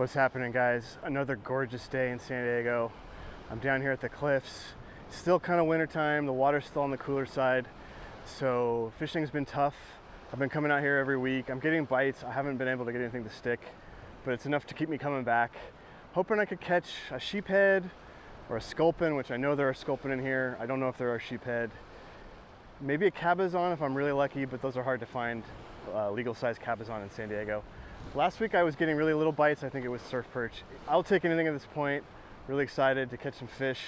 What's happening, guys? Another gorgeous day in San Diego. I'm down here at the cliffs. It's still kind of wintertime. The water's still on the cooler side. So fishing's been tough. I've been coming out here every week. I'm getting bites. I haven't been able to get anything to stick, but it's enough to keep me coming back. Hoping I could catch a sheephead or a sculpin, which I know there are sculpin in here. I don't know if there are sheephead. Maybe a cabezon if I'm really lucky, but those are hard to find, legal size cabezon in San Diego. Last week I was getting really little bites. I think it was surf perch. I'll take anything at this point. Really excited to catch some fish.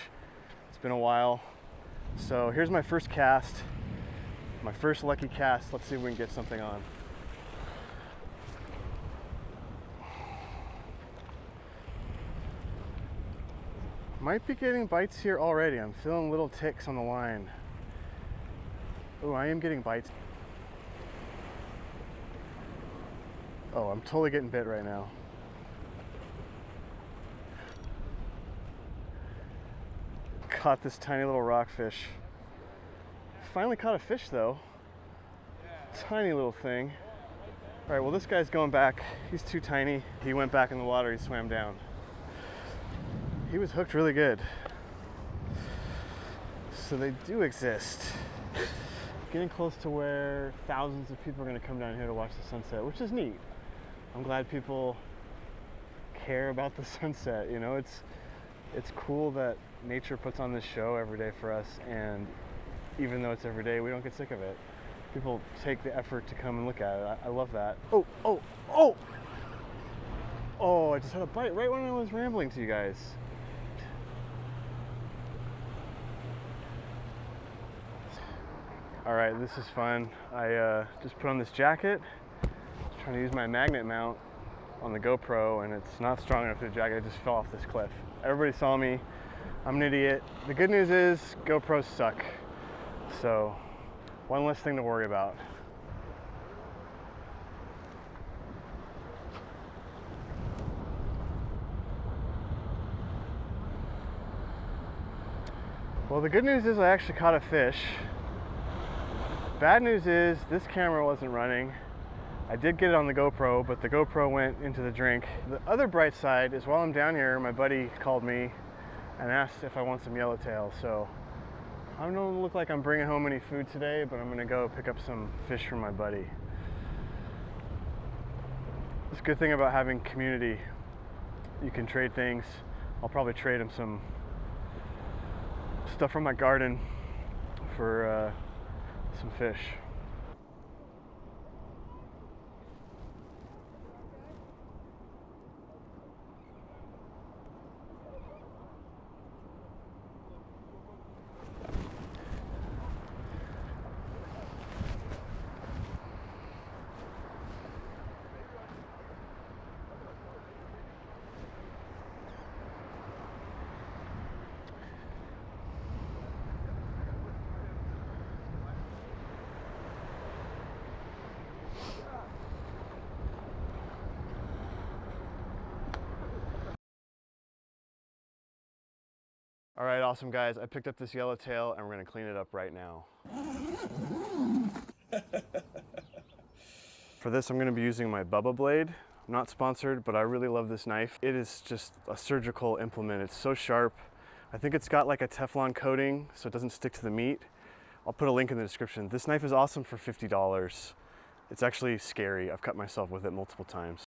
It's been a while. So here's my first cast, my first lucky cast. Let's see if we can get something on. Might be getting bites here already. I'm feeling little ticks on the line. Oh, I am getting bites. Oh, I'm totally getting bit right now. Caught this tiny little rockfish. Finally caught a fish though. Tiny little thing. All right, well this guy's going back. He's too tiny. He went back in the water, he swam down. He was hooked really good. So they do exist. Getting close to where thousands of people are gonna come down here to watch the sunset, which is neat. I'm glad people care about the sunset. You know, it's cool that nature puts on this show every day for us, and even though it's every day, we don't get sick of it. People take the effort to come and look at it. I love that. Oh, I just had a bite right when I was rambling to you guys. All right, this is fun. I just put on this jacket. Trying to use my magnet mount on the GoPro, and it's not strong enough for the jacket. I just fell off this cliff. Everybody saw me. I'm an idiot. The good news is GoPros suck. So one less thing to worry about. Well, the good news is I actually caught a fish. Bad news is this camera wasn't running. I did get it on the GoPro, but the GoPro went into the drink. The other bright side is while I'm down here, my buddy called me and asked if I want some yellowtail. So I don't look like I'm bringing home any food today, but I'm gonna go pick up some fish from my buddy. It's a good thing about having community. You can trade things. I'll probably trade him some stuff from my garden for some fish. All right, awesome guys. I picked up this yellowtail and we're gonna clean it up right now. For this, I'm gonna be using my Bubba blade. I'm not sponsored, but I really love this knife. It is just a surgical implement. It's so sharp. I think it's got like a Teflon coating so it doesn't stick to the meat. I'll put a link in the description. This knife is awesome for $50. It's actually scary. I've cut myself with it multiple times.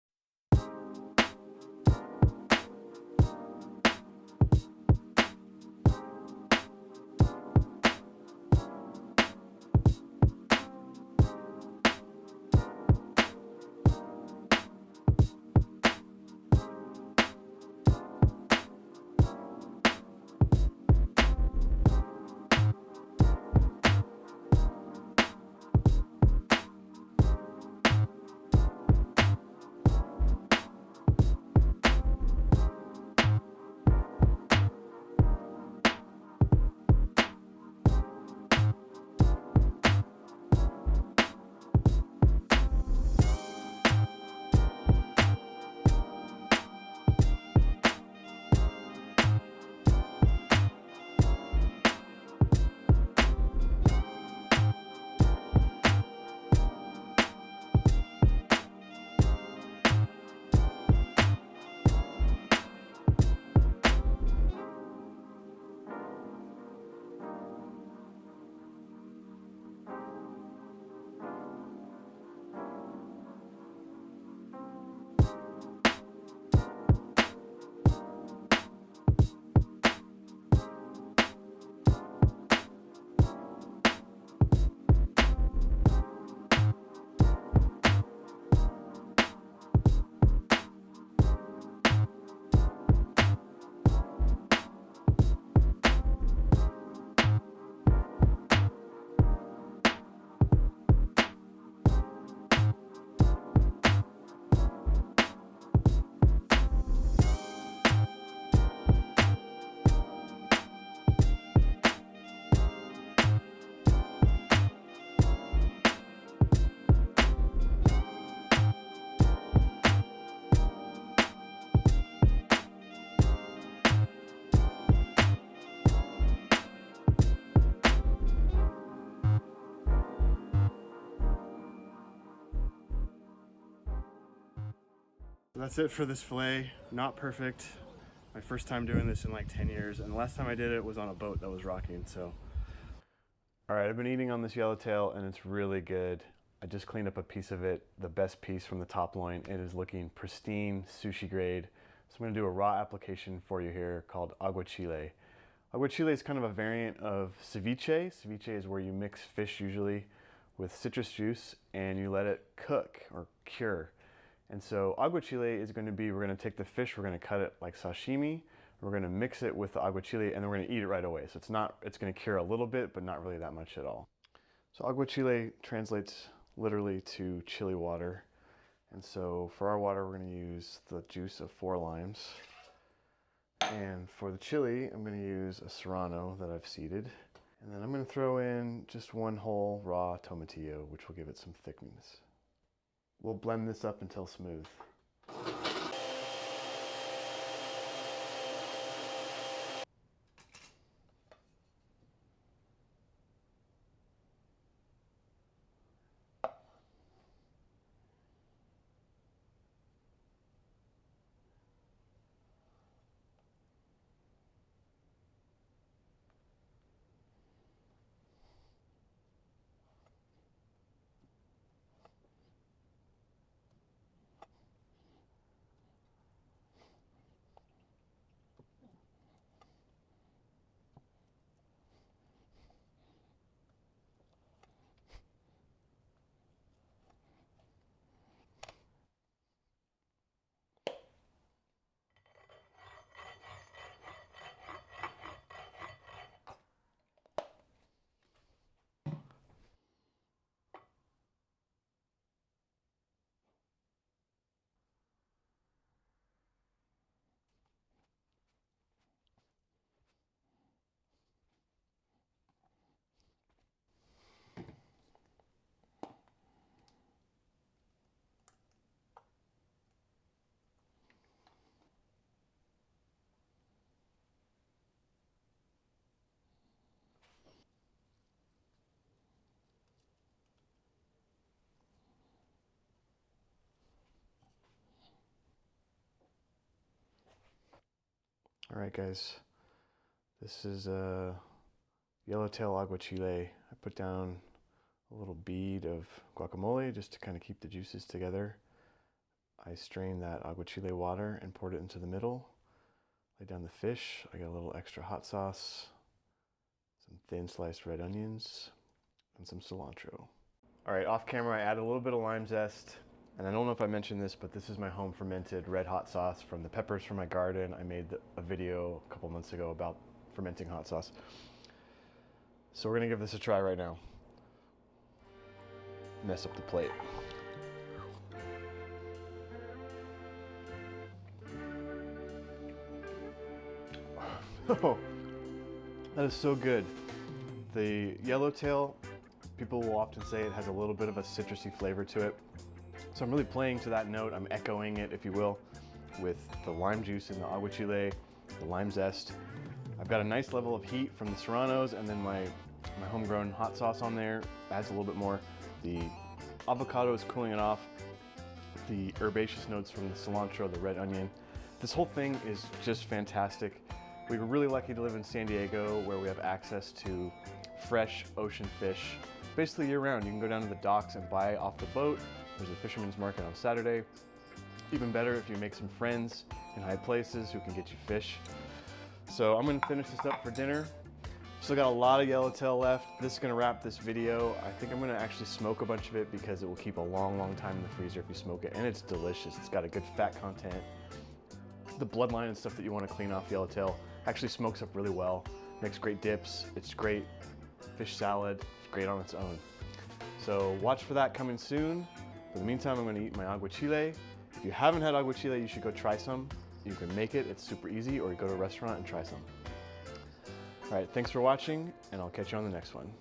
That's it for this fillet. Not perfect. My first time doing this in like 10 years, and the last time I did it was on a boat that was rocking, so. All right, I've been eating on this yellowtail and it's really good. I just cleaned up a piece of it, the best piece from the top loin. It is looking pristine, sushi grade. So I'm gonna do a raw application for you here called aguachile. Aguachile is kind of a variant of ceviche. Ceviche is where you mix fish usually with citrus juice and you let it cook or cure. And so aguachile is going to be, we're going to take the fish, we're going to cut it like sashimi, we're going to mix it with the aguachile, and then we're going to eat it right away. So it's going to cure a little bit, but not really that much at all. So aguachile translates literally to chili water. And so for our water, we're going to use the juice of 4 limes. And for the chili, I'm going to use a serrano that I've seeded. And then I'm going to throw in just 1 whole raw tomatillo, which will give it some thickness. We'll blend this up until smooth. All right, guys, this is a yellowtail aguachile. I put down a little bead of guacamole just to kind of keep the juices together. I strained that aguachile water and poured it into the middle. Laid down the fish. I got a little extra hot sauce, some thin sliced red onions, and some cilantro. All right, off camera, I added a little bit of lime zest. And I don't know if I mentioned this, but this is my home fermented red hot sauce from the peppers from my garden. I made a video a couple months ago about fermenting hot sauce. So we're gonna give this a try right now. Mess up the plate. Oh, that is so good. The yellowtail, people will often say it has a little bit of a citrusy flavor to it. So I'm really playing to that note. I'm echoing it, if you will, with the lime juice and the aguachile, the lime zest. I've got a nice level of heat from the serranos, and then my homegrown hot sauce on there adds a little bit more. The avocado is cooling it off. The herbaceous notes from the cilantro, the red onion. This whole thing is just fantastic. We were really lucky to live in San Diego, where we have access to fresh ocean fish basically year round. You can go down to the docks and buy off the boat. There's a fisherman's market on Saturday. Even better if you make some friends in high places who can get you fish. So I'm gonna finish this up for dinner. Still got a lot of yellowtail left. This is gonna wrap this video. I think I'm gonna actually smoke a bunch of it because it will keep a long, long time in the freezer if you smoke it, and it's delicious. It's got a good fat content. The bloodline and stuff that you wanna clean off yellowtail actually smokes up really well. Makes great dips. It's great fish salad. It's great on its own. So watch for that coming soon. In the meantime, I'm gonna eat my aguachile. If you haven't had aguachile, you should go try some. You can make it, it's super easy, or you go to a restaurant and try some. All right, thanks for watching, and I'll catch you on the next one.